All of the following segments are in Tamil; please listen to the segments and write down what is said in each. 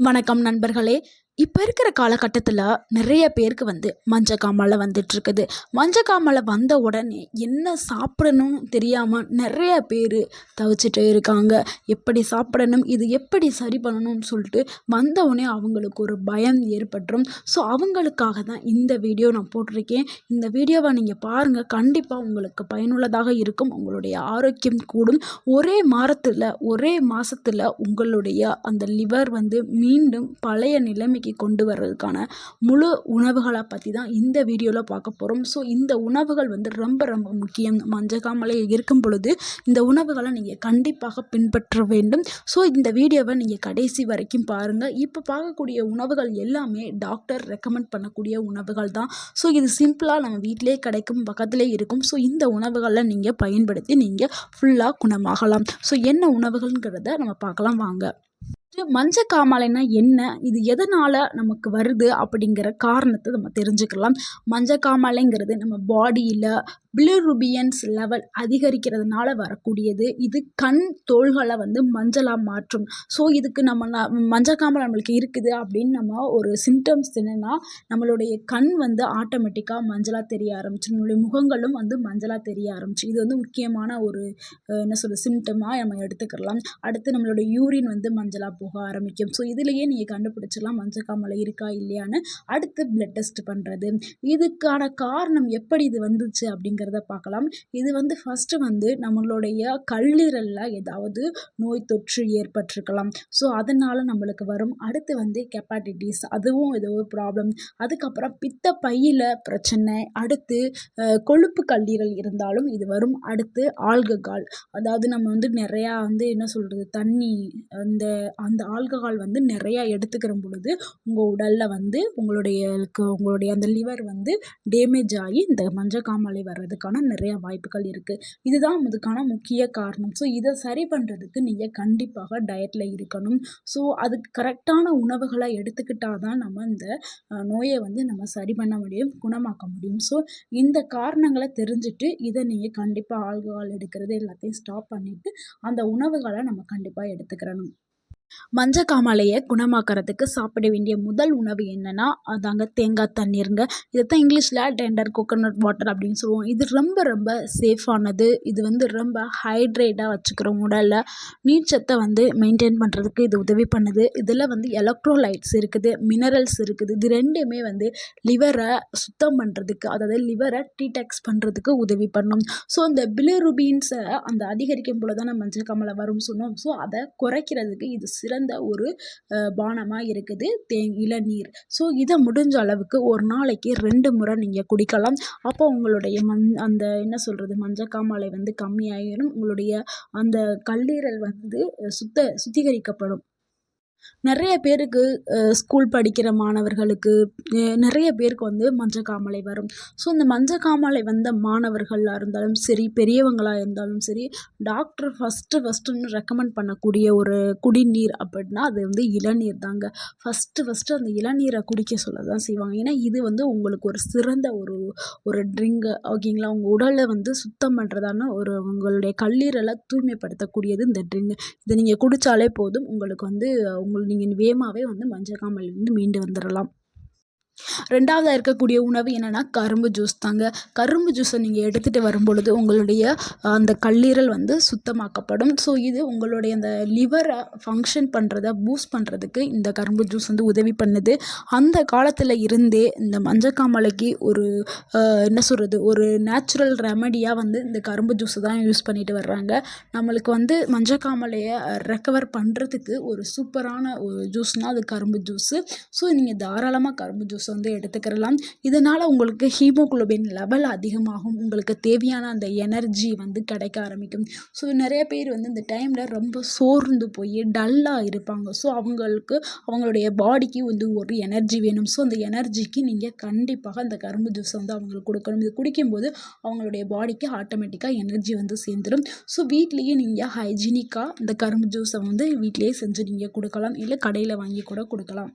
வணக்கம் நண்பர்களே. இப்போ இருக்கிற காலகட்டத்தில் நிறைய பேருக்கு மஞ்சக்காமலை வந்துட்டுருக்குது. மஞ்சக்காமலை வந்த உடனே என்ன சாப்பிடணும் தெரியாமல் நிறைய பேர் தவிச்சிட்டு இருக்காங்க. எப்படி சாப்பிடணும், இது எப்படி சரி பண்ணணும்னு சொல்லிட்டு வந்தவுடனே அவங்களுக்கு ஒரு பயம் ஏற்பட்டுரும். ஸோ அவங்களுக்காக தான் இந்த வீடியோ நான் போட்டிருக்கேன். இந்த வீடியோவை நீங்கள் பாருங்கள், கண்டிப்பாக உங்களுக்கு பயனுள்ளதாக இருக்கும். உங்களுடைய ஆரோக்கியம் கூடும். ஒரே மாதத்தில் உங்களுடைய அந்த லிவர் மீண்டும் பழைய நிலைமைக்கு கொண்டு வர்றதுக்கான முழு உணவுகளை பற்றி தான் இந்த வீடியோவில் பார்க்க போகிறோம். ஸோ இந்த உணவுகள் ரொம்ப ரொம்ப முக்கியம். மஞ்சக்காமலை இருக்கும் பொழுது இந்த உணவுகளை நீங்கள் கண்டிப்பாக பின்பற்ற வேண்டும். ஸோ இந்த வீடியோவை நீங்கள் கடைசி வரைக்கும் பாருங்கள். இப்போ பார்க்கக்கூடிய உணவுகள் எல்லாமே டாக்டர் ரெக்கமெண்ட் பண்ணக்கூடிய உணவுகள் தான். ஸோ இது சிம்பிளாக நம்ம வீட்டிலே கிடைக்கும், பக்கத்திலே இருக்கும். ஸோ இந்த உணவுகளை நீங்கள் பயன்படுத்தி நீங்கள் ஃபுல்லாக குணமாகலாம். ஸோ என்ன உணவுகள்ங்கிறத நம்ம பார்க்கலாம் வாங்க. மஞ்சக்காமாலைனா என்ன, இது எதனால் நமக்கு வருது அப்படிங்கிற காரணத்தை நம்ம தெரிஞ்சுக்கலாம். மஞ்சக்காமாலைங்கிறது நம்ம பாடியில் பிலிருபியன்ஸ் லெவல் அதிகரிக்கிறதுனால வரக்கூடியது. இது கண் தோள்களை மஞ்சளாக மாற்றும். ஸோ இதுக்கு மஞ்சக்காமலை நம்மளுக்கு இருக்குது அப்படின்னு நம்ம ஒரு சிம்டம்ஸ் என்னென்னா, நம்மளுடைய கண் ஆட்டோமேட்டிக்காக மஞ்சளாக தெரிய ஆரம்பிச்சு, நம்மளுடைய முகங்களும் மஞ்சளாக தெரிய ஆரம்பிச்சு. இது முக்கியமான ஒரு என்ன சொல்கிறது சிம்டமாக நம்ம எடுத்துக்கலாம். அடுத்து நம்மளுடைய யூரின் மஞ்சளாக போக ஆரம்பிக்கும். ஸோ இதுலேயே நீங்கள் கண்டுபிடிச்சிடலாம் மஞ்சக்காமலை இருக்கா இல்லையான்னு. அடுத்து பிளட் டெஸ்ட் பண்ணுறது. இதுக்கான காரணம் எப்படி இது வந்துச்சு அப்படிங்கிறத பார்க்கலாம். இது ஃபஸ்ட்டு நம்மளுடைய கல்லீரலில் ஏதாவது நோய் தொற்று ஏற்பட்டிருக்கலாம். ஸோ அதனால் நம்மளுக்கு வரும். அடுத்து ஹெப்பாட்டிட்டிஸ், அதுவும் ஏதோ ஒரு ப்ராப்ளம். அதுக்கப்புறம் பித்த பையில் பிரச்சனை. அடுத்து கொழுப்பு கல்லீரல் இருந்தாலும் இது வரும். அடுத்து ஆல்கஹால், அதாவது நம்ம நிறையா என்ன சொல்கிறது தண்ணி, அந்த ஆல்கஹால் நிறையா எடுத்துக்கிற பொழுது உங்கள் உடலில் உங்களுடைய அந்த லிவர் டேமேஜ் ஆகி இந்த மஞ்சக்காமலை வர்றதுக்கான நிறையா வாய்ப்புகள் இருக்குது. இதுதான் இதுக்கான முக்கிய காரணம். ஸோ இதை சரி பண்ணுறதுக்கு நீங்கள் கண்டிப்பாக டயட்டில் இருக்கணும். ஸோ அதுக்கு கரெக்டான உணவுகளை எடுத்துக்கிட்டால் தான் நம்ம இந்த நோயை நம்ம சரி பண்ண முடியும், குணமாக்க முடியும். ஸோ இந்த காரணங்களை தெரிஞ்சுட்டு இதை நீங்கள் கண்டிப்பாக ஆல்கஹால் எடுக்கிறது எல்லாத்தையும் ஸ்டாப் பண்ணிவிட்டு அந்த உணவுகளை நம்ம கண்டிப்பாக எடுத்துக்கிறணும். மஞ்சக்காமலையை குணமாக்கிறதுக்கு சாப்பிட வேண்டிய முதல் உணவு என்னென்னா அதாங்க தேங்காய் தண்ணீருங்க. இதைத்தான் இங்கிலீஷில் டெண்டர் கோகோனட் வாட்டர் அப்படின்னு சொல்லுவோம். இது ரொம்ப ரொம்ப சேஃபானது. இது ரொம்ப ஹைட்ரேட்டாக வச்சுக்கிறோம். உடலில் நீர்ச்சத்தை மெயின்டைன் பண்ணுறதுக்கு இது உதவி பண்ணுது. இதில் எலக்ட்ரோலைட்ஸ் இருக்குது, மினரல்ஸ் இருக்குது. இது ரெண்டுமே லிவரை சுத்தம் பண்ணுறதுக்கு, அதாவது லிவரை டீடாக்ஸ் பண்ணுறதுக்கு உதவி பண்ணும். ஸோ இந்த பிலிருபின்ஸை அதிகரிக்கும் போல தான் மஞ்சக்காமலை வரும்னு சொன்னோம். ஸோ அதை குறைக்கிறதுக்கு இது சிறந்த ஒரு பானமாக இருக்குது இளநீர். ஸோ இதை முடிஞ்ச அளவுக்கு ஒரு நாளைக்கு 2 முறை நீங்கள் குடிக்கலாம். அப்போ உங்களுடைய அந்த என்ன சொல்கிறது மஞ்சக்காமலை கம்மியாயிரும். உங்களுடைய அந்த கல்லீரல் சுத்திகரிக்கப்படும். நிறைய பேருக்கு ஸ்கூல் படிக்கிற மாணவர்களுக்கு நிறைய பேருக்கு மஞ்சக்காமலை வரும். ஸோ இந்த மஞ்சக்காமலை வந்த மாணவர்களாக இருந்தாலும் சரி, பெரியவங்களாக இருந்தாலும் சரி, டாக்டர் ஃபஸ்ட்டுன்னு ரெக்கமெண்ட் பண்ணக்கூடிய ஒரு குடிநீர் அப்படின்னா அது இளநீர் தாங்க. ஃபஸ்ட்டு அந்த இளநீரை குடிக்க சொல்ல தான் செய்வாங்க. ஏன்னா இது உங்களுக்கு ஒரு சிறந்த ஒரு ட்ரிங்கு, ஓகேங்களா. உங்கள் உடலை சுத்தம் பண்ணுறதான உங்களுடைய கல்லீரலை தூய்மைப்படுத்தக்கூடியது இந்த ட்ரிங்கு. இதை நீங்கள் குடித்தாலே போதும், உங்களுக்கு நீங்கள் வேகமாகவே மஞ்சக்காமலையிலேருந்து மீண்டு வந்துடலாம். 2வதா இருக்கக்கூடிய உணவு என்னென்னா கரும்பு ஜூஸ் தாங்க. கரும்பு ஜூஸை நீங்கள் எடுத்துகிட்டு வரும்பொழுது உங்களுடைய அந்த கல்லீரல் சுத்தமாக்கப்படும். ஸோ இது உங்களுடைய அந்த லிவரை ஃபங்க்ஷன் பண்ணுறதை பூஸ்ட் பண்ணுறதுக்கு இந்த கரும்பு ஜூஸ் உதவி பண்ணுது. அந்த காலத்தில் இருந்தே இந்த மஞ்சக்காமலைக்கு ஒரு என்ன சொல்கிறது ஒரு நேச்சுரல் ரெமடியாக இந்த கரும்பு ஜூஸை தான் யூஸ் பண்ணிட்டு வர்றாங்க. நம்மளுக்கு மஞ்சக்காமலையை ரெக்கவர் பண்ணுறதுக்கு ஒரு சூப்பரான ஒரு ஜூஸ்னால் அது கரும்பு ஜூஸு. ஸோ நீங்கள் தாராளமாக கரும்பு ஜூஸ் எடுத்துக்கிறலாம். இதனால் உங்களுக்கு ஹீமோகுளோபின் லெவல் அதிகமாகும். உங்களுக்கு தேவையான அந்த எனர்ஜி கிடைக்க ஆரம்பிக்கும். ஸோ நிறைய பேர் இந்த டைமில் ரொம்ப சோர்ந்து போய் டல்லாக இருப்பாங்க. ஸோ அவங்களுடைய பாடிக்கு ஒரு எனர்ஜி வேணும். ஸோ அந்த எனர்ஜிக்கு நீங்கள் கண்டிப்பாக அந்த கரும்பு ஜூஸை அவங்களுக்கு கொடுக்கணும். இது குடிக்கும்போது அவங்களுடைய பாடிக்கு ஆட்டோமேட்டிக்காக எனர்ஜி சேர்ந்துடும். ஸோ வீட்லேயே நீங்கள் ஹைஜீனிக்காக இந்த கரும்பு ஜூஸை வீட்லேயே செஞ்சு நீங்கள் கொடுக்கலாம், இல்லை கடையில் வாங்கி கூட கொடுக்கலாம்.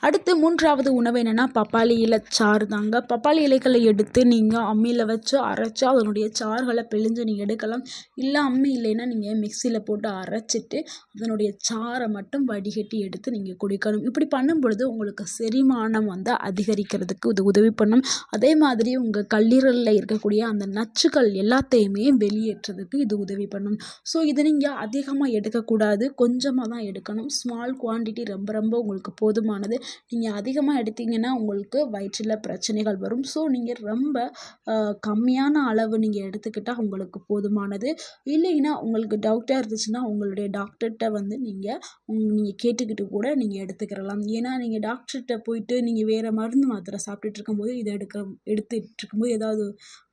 அடுத்து 3வது உணவு என்னென்னா பப்பாளி இலை சாறு தாங்க. பப்பாளி இலைகளை எடுத்து நீங்கள் அம்மியில் வச்சு அரைச்சி அதனுடைய சாறுகளை பிழிஞ்சு நீங்கள் எடுக்கலாம். இல்லை அம்மி இல்லைன்னா நீங்கள் மிக்சியில் போட்டு அரைச்சிட்டு அதனுடைய சாறை மட்டும் வடிகட்டி எடுத்து நீங்கள் குடிக்கணும். இப்படி பண்ணும் பொழுது உங்களுக்கு செரிமானம் வந்து அதிகரிக்கிறதுக்கு இது உதவி பண்ணும். அதே மாதிரி உங்கள் கல்லீரலில் இருக்கக்கூடிய அந்த நச்சுக்கள் எல்லாத்தையுமே வெளியேற்றுறதுக்கு இது உதவி பண்ணும். ஸோ இதை நீங்கள் அதிகமாக எடுக்கக்கூடாது, கொஞ்சமாக தான் எடுக்கணும். ஸ்மால் குவான்டிட்டி ரொம்ப ரொம்ப உங்களுக்கு போதுமானது. நீங்கள் அதிகமாக எடுத்தீங்கன்னா உங்களுக்கு வயிற்றில் பிரச்சனைகள் வரும். ஸோ நீங்கள் ரொம்ப கம்மியான அளவு நீங்கள் எடுத்துக்கிட்டால் உங்களுக்கு போதுமானது. இல்லைன்னா உங்களுக்கு டவுட்டாக இருந்துச்சுன்னா உங்களுடைய டாக்டர்கிட்ட வந்து நீங்கள் கேட்டுக்கிட்டு கூட நீங்கள் எடுத்துக்கிறலாம். ஏன்னா நீங்கள் டாக்டர்கிட்ட போயிட்டு நீங்கள் வேறு மருந்து மாத்திரை சாப்பிட்டுட்டு இருக்கும்போது இதை எடுத்துகிட்டு இருக்கும்போது ஏதாவது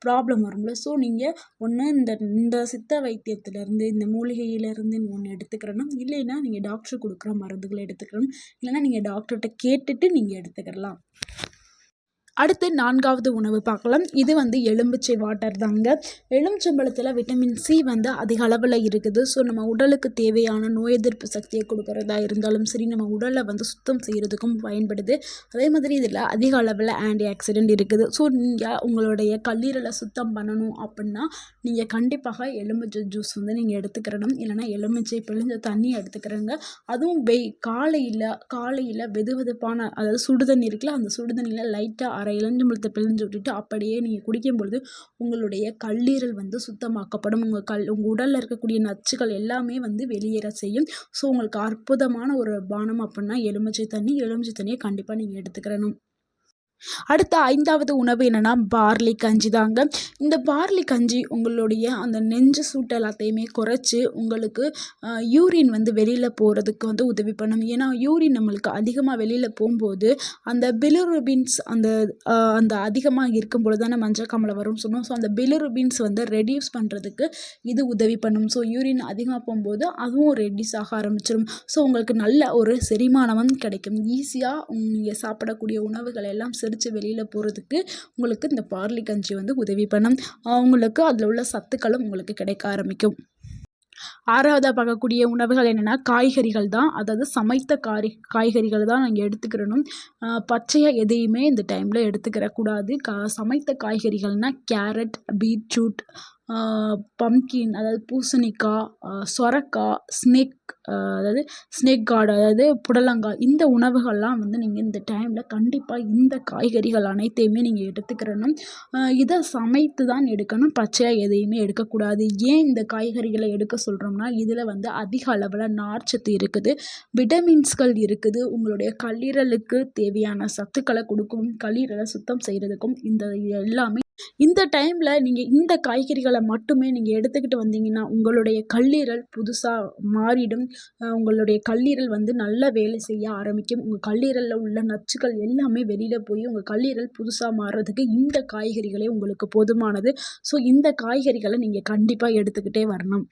ப்ராப்ளம் வரும்ல. ஸோ நீங்கள் ஒன்று இந்த சித்த வைத்தியத்திலேருந்து இந்த மூலிகையிலேருந்து ஒன்று எடுத்துக்கிறணும். இல்லைன்னா நீங்கள் டாக்டர் கொடுக்குற மருந்துகளை எடுத்துக்கிறணும். இல்லைன்னா நீங்கள் டாக்டர்கிட்ட கேட்டுட்டு நீங்கள் எடுத்துக்கலாம். அடுத்து 4வது உணவு பார்க்கலாம். இது வந்து எலுமிச்சை வாட்டர் தாங்க. எலுமிச்சம்பழத்தில் விட்டமின் சி வந்து அதிக அளவில் இருக்குது. ஸோ நம்ம உடலுக்கு தேவையான நோய் எதிர்ப்பு சக்தியை கொடுக்குறதா இருந்தாலும் சரி, நம்ம உடலை வந்து சுத்தம் செய்கிறதுக்கும் பயன்படுது. அதே மாதிரி இதில் அதிக அளவில் ஆன்டி ஆக்சிடென்ட் இருக்குது. ஸோ நீங்கள் உங்களுடைய கல்லீரலை சுத்தம் பண்ணணும் அப்படின்னா நீங்கள் கண்டிப்பாக எலுமிச்சை ஜூஸ் வந்து நீங்கள் எடுத்துக்கிறணும். இல்லைனா எலுமிச்சை பிழிஞ்ச தண்ணி எடுத்துக்கிறங்க. அதுவும் காலையில் வெதுவெதுப்பான அதாவது சுடுதண்ணி இருக்குல்ல, அந்த சுடுதண்ணியில் லைட்டாக அரை இளஞ்சம்பழத்தை பிழிஞ்சு விட்டுட்டு அப்படியே நீங்கள் குடிக்கும் பொழுது உங்களுடைய கல்லீரல் வந்து சுத்தமாக்கப்படும். உங்கள் உடலில் இருக்கக்கூடிய நச்சுகள் எல்லாமே வந்து வெளியேற செய்யும். ஸோ உங்களுக்கு அற்புதமான ஒரு பானம் அப்படின்னா எலுமிச்சை தண்ணியை கண்டிப்பாக நீங்கள் எடுத்துக்கிறணும். அடுத்த 5வது உணவு என்னென்னா பார்லி கஞ்சி தாங்க. இந்த பார்லி கஞ்சி உங்களுடைய அந்த நெஞ்சு சூட்டு எல்லாத்தையுமே குறைச்சி உங்களுக்கு யூரின் வந்து வெளியில் போகிறதுக்கு வந்து உதவி பண்ணும். ஏன்னா யூரின் நம்மளுக்கு அதிகமாக வெளியில் போகும்போது அந்த பிலிருபின்ஸ் அந்த அதிகமாக இருக்கும் பொழுது தானே மஞ்சக்காமலை வரும்னு சொன்னோம். ஸோ அந்த பிலிருபின்ஸ் வந்து ரெடியூஸ் பண்ணுறதுக்கு இது உதவி பண்ணும். ஸோ யூரின் அதிகமாக போகும்போது அதுவும் ரெடியூஸ் ஆக ஆரம்பிச்சிடும். ஸோ உங்களுக்கு நல்ல ஒரு செரிமானமும் கிடைக்கும். ஈஸியாக நீங்கள் சாப்பிடக்கூடிய உணவுகள் எல்லாம் செரித்து வெளியில் போகிறதுக்கு உங்களுக்கு இந்த பார்லி கஞ்சி வந்து உதவி பண்ணும். உங்களுக்கு அதில் உள்ள சத்துக்களும் உங்களுக்கு கிடைக்க ஆரம்பிக்கும். 6வதாக பார்க்கக்கூடிய உணவுகள் என்னென்னா காய்கறிகள் தான். அதாவது சமைத்த காய்கறிகள் தான் நாங்கள் எடுத்துக்கிறணும். பச்சையாக எதையுமே இந்த டைமில் எடுத்துக்கிறக்கூடாது. சமைத்த காய்கறிகள்னால் கேரட், பீட்ரூட், பம்கின் அதாவது பூசணிக்காய், சொரக்காய், அதாவது ஸ்னேக் கார்டு அதாவது புடலங்காய், இந்த உணவுகள்லாம் வந்து நீங்கள் இந்த டைமில் கண்டிப்பாக இந்த காய்கறிகள் அனைத்தையுமே நீங்கள் எடுத்துக்கிறணும். இதை சமைத்து தான் எடுக்கணும், பச்சையாக எதையுமே எடுக்கக்கூடாது. ஏன் இந்த காய்கறிகளை எடுக்க சொல்கிறோம்னா இதில் வந்து அதிக அளவில் நார்ச்சத்து இருக்குது, விட்டமின்ஸ்கள் இருக்குது. உங்களுடைய கல்லீரலுக்கு தேவையான சத்துக்களை கொடுக்கும், கல்லீரலை சுத்தம் செய்கிறதுக்கும் இந்த எல்லாமே இந்த டைமில் நீங்கள் இந்த காய்கறிகளை மட்டுமே நீங்கள் எடுத்துக்கிட்டு வந்தீங்கன்னா உங்களுடைய கல்லீரல் புதுசாக மாறிடும். உங்களுடைய கல்லீரல் வந்து நல்லா வேலை செய்ய ஆரம்பிக்கும். உங்கள் கல்லீரலில் உள்ள நச்சுக்கள் எல்லாமே வெளியில் போய் உங்கள் கல்லீரல் புதுசாக மாறுறதுக்கு இந்த காய்கறிகளே உங்களுக்கு போதுமானது. ஸோ இந்த காய்கறிகளை நீங்கள் கண்டிப்பாக எடுத்துக்கிட்டே வரணும்.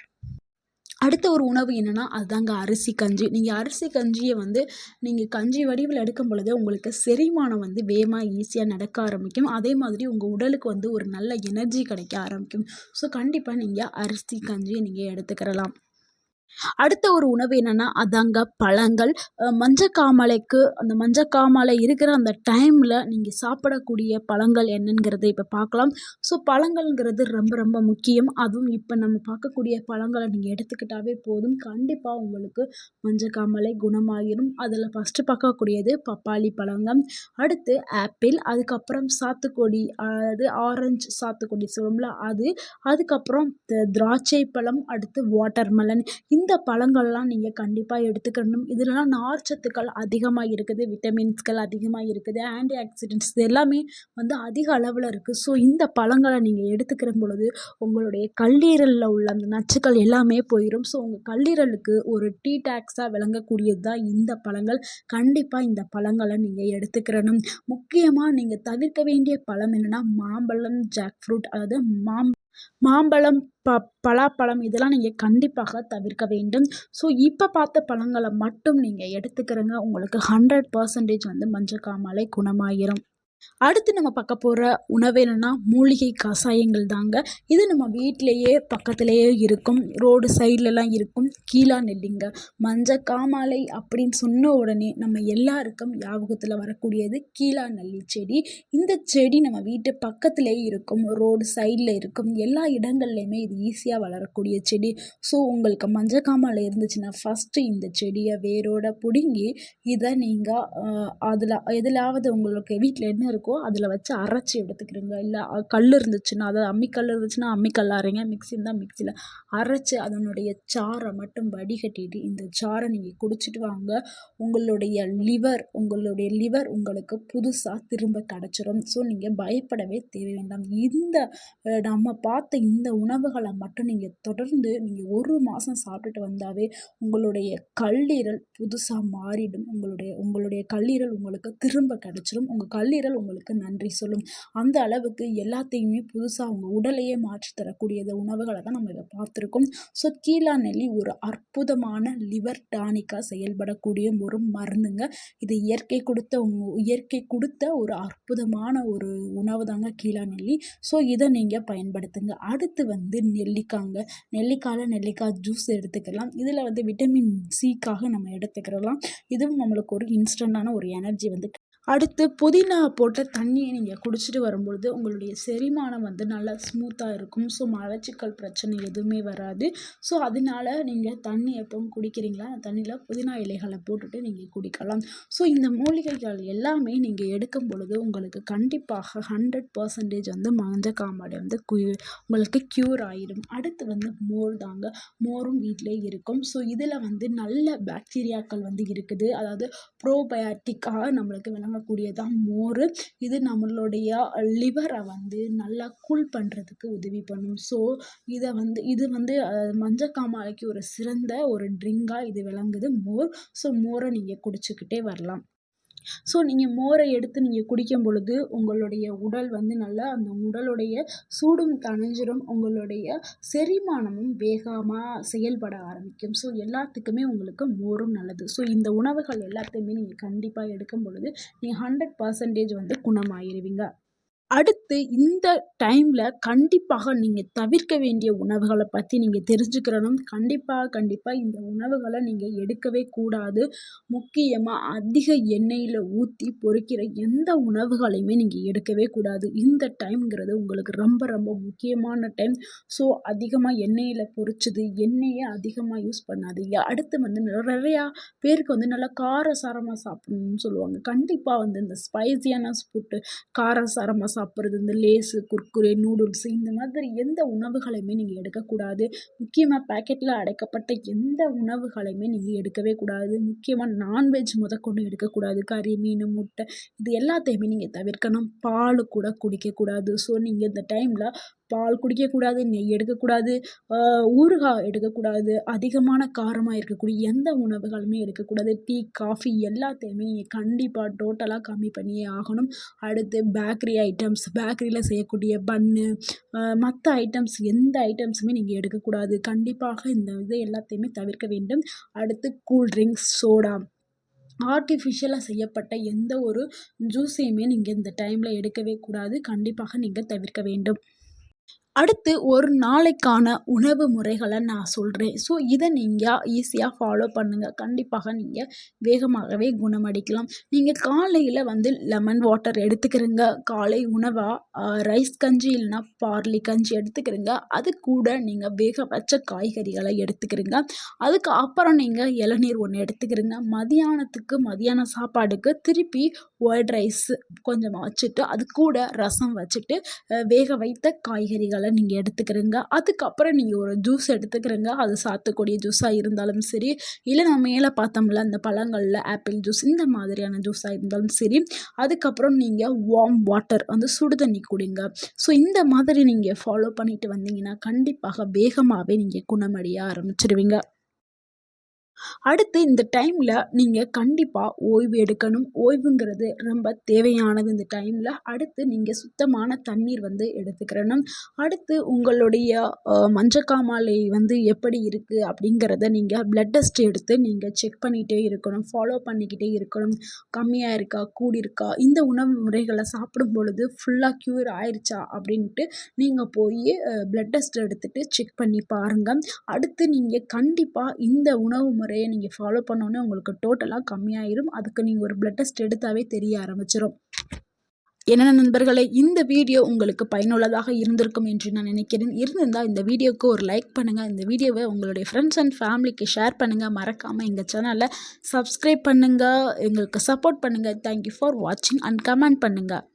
அடுத்த ஒரு உணவு என்னென்னா அதுதாங்க அரிசி கஞ்சி. நீங்கள் அரிசி கஞ்சியை வந்து நீங்கள் கஞ்சி வடிவில் எடுக்கும் பொழுது உங்களுக்கு செரிமானம் வந்து வேகமாக ஈஸியாக நடக்க ஆரம்பிக்கும். அதே மாதிரி உங்கள் உடலுக்கு வந்து ஒரு நல்ல எனர்ஜி கிடைக்க ஆரம்பிக்கும். ஸோ கண்டிப்பாக நீங்கள் அரிசி கஞ்சியை நீங்கள் எடுத்துக்கிறலாம். அடுத்த ஒரு உணவு என்னென்னா அதாங்க பழங்கள். அந்த மஞ்சக்காமாலை இருக்கிற அந்த டைமில் நீங்கள் சாப்பிடக்கூடிய பழங்கள் என்னங்கிறத இப்போ பார்க்கலாம். ஸோ பழங்கள்ங்கிறது ரொம்ப ரொம்ப முக்கியம். அதுவும் இப்போ நம்ம பார்க்கக்கூடிய பழங்களை நீங்கள் எடுத்துக்கிட்டாவே போதும், கண்டிப்பாக உங்களுக்கு மஞ்சக்காமலை குணமாகிடும். அதில் ஃபஸ்ட்டு பார்க்கக்கூடியது பப்பாளி பழங்க, அடுத்து ஆப்பிள், அதுக்கப்புறம் சாத்துக்குடி அதாவது ஆரஞ்சு சாத்துக்குடி சொல்லுவோம்ல அது, அதுக்கப்புறம் திராட்சை பழம், அடுத்து வாட்டர்மெலன். இந்த பழங்கள்லாம் நீங்கள் கண்டிப்பாக எடுத்துக்கணும். இதிலலாம் நார்ச்சத்துக்கள் அதிகமாக இருக்குது, விட்டமின்ஸ்கள் அதிகமாக இருக்குது, ஆன்டி ஆக்சிடென்ட்ஸ் இது எல்லாமே வந்து அதிக அளவில் இருக்குது. ஸோ இந்த பழங்களை நீங்கள் எடுத்துக்கிற பொழுது உங்களுடைய கல்லீரலில் உள்ள அந்த நச்சுக்கள் எல்லாமே போயிடும். ஸோ உங்கள் கல்லீரலுக்கு ஒரு டீடாக்ஸாக விளங்கக்கூடியது தான் இந்த பழங்கள். கண்டிப்பாக இந்த பழங்களை நீங்கள் எடுத்துக்கிறணும். முக்கியமாக நீங்கள் தவிர்க்க வேண்டிய பழம் என்னென்னா மாம்பழம், ஜாக் ஃப்ரூட் அதாவது மாம்பழம், பலாப்பழம் இதெல்லாம் நீங்கள் கண்டிப்பாக தவிர்க்க வேண்டும். ஸோ இப்போ பார்த்த பழங்களை மட்டும் நீங்கள் எடுத்துக்கிறங்க. உங்களுக்கு 100% வந்து மஞ்சக்காமாலை குணமாயிரும். அடுத்து நம்ம பார்க்க போகிற உணவு என்னென்னா மூலிகை கஷாயங்கள் தாங்க. இது நம்ம வீட்டிலேயே பக்கத்துலேயே இருக்கும், ரோடு சைட்லலாம் இருக்கும் கீழா நெல்லிங்க. மஞ்சக்காமாலை அப்படின்னு சொன்ன உடனே நம்ம எல்லாருக்கும் ஞாபகத்தில் வரக்கூடியது கீழா நெல்லி செடி. இந்த செடி நம்ம வீட்டு பக்கத்துலேயே இருக்கும், ரோடு சைடில் இருக்கும், எல்லா இடங்கள்லையுமே இது ஈஸியாக வளரக்கூடிய செடி. ஸோ உங்களுக்கு மஞ்சக்காமாலை இருந்துச்சுன்னா ஃபஸ்ட்டு இந்த செடியை வேரோட பிடுங்கி இதை நீங்கள் அதில் எதுலாவது உங்களுக்கு வீட்டில் என்ன இருக்கோ அதில் வச்சு அரைச்சி எடுத்துக்கிறோங்க. இல்லை கல் இருந்துச்சுன்னா, அதாவது அம்மிக்கல் இருந்துச்சுன்னா அம்மிக்கல்ல அரைங்க, மிக்ஸி இருந்தால் மிக்ஸியில் அரைச்சி அதனுடைய சாறை மட்டும் வடிகட்டிட்டு இந்த சாறை நீங்கள் குடிச்சிட்டு வாங்க. உங்களுடைய லிவர் உங்களுக்கு புதுசாக திரும்ப கிடச்சிரும். ஸோ நீங்கள் பயப்படவே தேவை வேண்டாம். நம்ம பார்த்த இந்த உணவுகளை மட்டும் நீங்கள் தொடர்ந்து நீங்கள் 1 மாதம் சாப்பிட்டுட்டு வந்தாவே உங்களுடைய கல்லீரல் புதுசாக மாறிடும். உங்களுடைய கல்லீரல் உங்களுக்கு திரும்ப கிடச்சிரும். உங்கள் கல்லீரல் உங்களுக்கு நன்றி சொல்லும். அந்த அளவுக்கு எல்லாத்தையுமே புதுசாக உங்கள் உடலையே மாற்றி தரக்கூடிய உணவுகளை தான் நம்ம இதை பார்த்துருக்கோம். ஸோ கீழா நெல்லி ஒரு அற்புதமான லிவர் டானிக்காக செயல்படக்கூடிய ஒரு மருந்துங்க. இது இயற்கை கொடுத்த ஒரு அற்புதமான ஒரு உணவு தாங்க கீழா நெல்லி. ஸோ இதை நீங்கள் பயன்படுத்துங்க. அடுத்து நெல்லிக்காங்க. நெல்லிக்காய் ஜூஸ் எடுத்துக்கலாம். இதில் விட்டமின் சிக்காக நம்ம எடுத்துக்கிறலாம். இதுவும் நம்மளுக்கு ஒரு இன்ஸ்டண்ட்டான ஒரு எனர்ஜி அடுத்து புதினா போட்ட தண்ணியை நீங்கள் குடிச்சிட்டு வரும்பொழுது உங்களுடைய செரிமானம் நல்லா ஸ்மூத்தாக இருக்கும். ஸோ மலச்சிக்கல் பிரச்சனை எதுவுமே வராது. ஸோ அதனால நீங்கள் தண்ணி எப்பவும் குடிக்கிறீங்களா, அந்த தண்ணியில் புதினா இலைகளை போட்டுட்டு நீங்கள் குடிக்கலாம். ஸோ இந்த மூலிகைகள் எல்லாமே நீங்கள் எடுக்கும் பொழுது உங்களுக்கு கண்டிப்பாக 100% மஞ்சக்காமாலை உங்களுக்கு க்யூர் ஆகிடும். அடுத்து மோர் தாங்க. மோரும் வீட்டிலே இருக்கும். ஸோ இதில் நல்ல பாக்டீரியாக்கள் இருக்குது. அதாவது ப்ரோபயாட்டிக்காக நம்மளுக்கு விளங்கக்கூடியதான் மோர். இது நம்மளுடைய லிவரை நல்லா கூல் பண்ணுறதுக்கு உதவி பண்ணும். ஸோ இது மஞ்சக்காமாலைக்கு ஒரு சிறந்த ஒரு ட்ரிங்காக இது விளங்குது மோர். ஸோ மோரை நீங்கள் குடிச்சுக்கிட்டே வரலாம். ஸோ நீங்கள் மோரை எடுத்து நீங்கள் குடிக்கும் பொழுது உங்களுடைய உடல் நல்லா அந்த உடலுடைய சூடும் தணிஞ்சிடும். உங்களுடைய செரிமானமும் வேகமாக செயல்பட ஆரம்பிக்கும். ஸோ எல்லாத்துக்குமே உங்களுக்கு மோரும் நல்லது. ஸோ இந்த உணவுகள் எல்லாத்தையுமே நீங்கள் கண்டிப்பாக எடுக்கும் பொழுது நீங்கள் 100% குணமாயிருவீங்க. அடுத்து இந்த டைமில் கண்டிப்பாக நீங்கள் தவிர்க்க வேண்டிய உணவுகளை பற்றி நீங்கள் தெரிஞ்சுக்கிறணும். கண்டிப்பாக இந்த உணவுகளை நீங்கள் எடுக்கவே கூடாது. முக்கியமாக அதிக எண்ணெயில் ஊற்றி பொரிக்கிற எந்த உணவுகளையுமே நீங்கள் எடுக்கவே கூடாது. இந்த டைம்ங்கிறது உங்களுக்கு ரொம்ப ரொம்ப முக்கியமான டைம். ஸோ அதிகமாக எண்ணெயில் பொரிச்சது, எண்ணெயை அதிகமாக யூஸ் பண்ணாதீங்க. அடுத்து நிறையா பேருக்கு நல்லா காரசாரமாக சாப்பிடணும்னு சொல்லுவாங்க. கண்டிப்பாக இந்த ஸ்பைசியான ஃபுட்டு, காரசாரமாக சாப்பிட்றது, இந்த லேஸு, குர்குரே, நூடுல்ஸு இந்த மாதிரி எந்த உணவுகளையுமே நீங்கள் எடுக்கக்கூடாது. முக்கியமாக பேக்கெட்டில் அடைக்கப்பட்ட எந்த உணவுகளையுமே நீங்கள் எடுக்கவே கூடாது. முக்கியமாக நான்வெஜ் முதற்கொண்டு எடுக்கக்கூடாது. கறி, மீன், முட்டை இது எல்லாத்தையுமே நீங்கள் தவிர்க்கணும். பால் கூட குடிக்கக்கூடாது. ஸோ நீங்கள் இந்த டைமில் பால் குடிக்கக்கூடாது, நெய் எடுக்கக்கூடாது, ஊறுகாய் எடுக்கக்கூடாது, அதிகமான காரமாக இருக்கக்கூடிய எந்த உணவுகளுமே எடுக்கக்கூடாது. டீ, காஃபி எல்லாத்தையுமே நீங்கள் கண்டிப்பாக டோட்டலாக கம்மி பண்ணியே ஆகணும். அடுத்து பேக்கரி ஐட்டம்ஸ், பேக்கரியில் செய்யக்கூடிய பன்னு, மற்ற ஐட்டம்ஸ் எந்த ஐட்டம்ஸுமே நீங்கள் எடுக்கக்கூடாது. கண்டிப்பாக இந்த எல்லாத்தையுமே தவிர்க்க வேண்டும். அடுத்து கூல்ட்ரிங்க்ஸ், சோடா, ஆர்டிஃபிஷியலாக செய்யப்பட்ட எந்த ஒரு ஜூஸையுமே நீங்கள் இந்த டைமில் எடுக்கவே கூடாது. கண்டிப்பாக நீங்கள் தவிர்க்க வேண்டும். அடுத்து ஒரு நாளைக்கான உணவு முறைகளை நான் சொல்கிறேன். ஸோ இதை நீங்கள் ஈஸியாக ஃபாலோ பண்ணுங்கள். கண்டிப்பாக நீங்கள் வேகமாகவே குணமடைக்கலாம். நீங்கள் காலையில் லெமன் வாட்டர் எடுத்துக்கிறங்க. காலை உணவாக ரைஸ் கஞ்சி இல்லைனா பார்லி கஞ்சி எடுத்துக்கிறங்க. அது கூட நீங்கள் வேக வச்ச காய்கறிகளை எடுத்துக்கிறங்க. அதுக்கு அப்புறம் நீங்கள் இளநீர் ஒன்று எடுத்துக்கிறங்க. மதியான சாப்பாடுக்கு திருப்பி ஒயிட் ரைஸ் கொஞ்சமாக வச்சுட்டு அது கூட ரசம் வச்சுட்டு வேக வைத்த காய்கறிகளை நீங்கள் எடுத்துக்கிறங்க. அதுக்கப்புறம் நீங்கள் ஒரு ஜூஸ் எடுத்துக்கிறங்க. அது சாத்துக்குடி ஜூஸாக இருந்தாலும் சரி, இல்லை நம்ம மேலே பார்த்தோம்ல அந்த பழங்களில் ஆப்பிள் ஜூஸ் இந்த மாதிரியான ஜூஸாக இருந்தாலும் சரி. அதுக்கப்புறம் நீங்கள் வார்ம் வாட்டர் சுடு தண்ணி குடிங்க. ஸோ இந்த மாதிரி நீங்கள் ஃபாலோ பண்ணிட்டு வந்தீங்கன்னா கண்டிப்பாக வேகமாகவே நீங்கள் குணமடைய ஆரம்பிச்சிடுவீங்க. அடுத்து இந்த டைமில் நீங்கள் கண்டிப்பாக ஓய்வு எடுக்கணும். ஓய்வுங்கிறது ரொம்ப தேவையானது இந்த டைமில். அடுத்து நீங்கள் சுத்தமான தண்ணீர் வந்து எடுத்துக்கிறணும். அடுத்து உங்களுடைய மஞ்சக்காமாலை வந்து எப்படி இருக்குது அப்படிங்கிறத நீங்கள் பிளட் டெஸ்ட் எடுத்து நீங்கள் செக் பண்ணிகிட்டே இருக்கணும். ஃபாலோ பண்ணிக்கிட்டே இருக்கணும். கம்மியாக இருக்கா, கூடியிருக்கா, இந்த உணவு முறைகளை சாப்பிடும் பொழுது ஃபுல்லாக க்யூர் ஆயிடுச்சா அப்படின்ட்டு நீங்கள் போய் பிளட் டெஸ்ட் எடுத்துகிட்டு செக் பண்ணி பாருங்கள். அடுத்து நீங்கள் கண்டிப்பாக இந்த உணவு முறையை நீங்கள் ஃபாலோ பண்ணோன்னே உங்களுக்கு டோட்டலாக கம்மியாயிரும். அதுக்கு நீங்கள் ஒரு பிளட் டெஸ்ட் எடுத்தாவே தெரிய ஆரம்பிச்சிடும். என்ன நண்பர்களே, இந்த வீடியோ உங்களுக்கு பயனுள்ளதாக இருந்திருக்கும் என்று நான் நினைக்கிறேன். இருந்திருந்தால் இந்த வீடியோவுக்கு ஒரு லைக் பண்ணுங்கள். இந்த வீடியோவை உங்களுடைய ஃப்ரெண்ட்ஸ் அண்ட் ஃபேமிலிக்கு ஷேர் பண்ணுங்கள். மறக்காமல் எங்கள் சேனலை சப்ஸ்கிரைப் பண்ணுங்கள். எங்களுக்கு சப்போர்ட் பண்ணுங்கள். தேங்க்யூ ஃபார் வாட்சிங் அண்ட் கமெண்ட் பண்ணுங்கள்.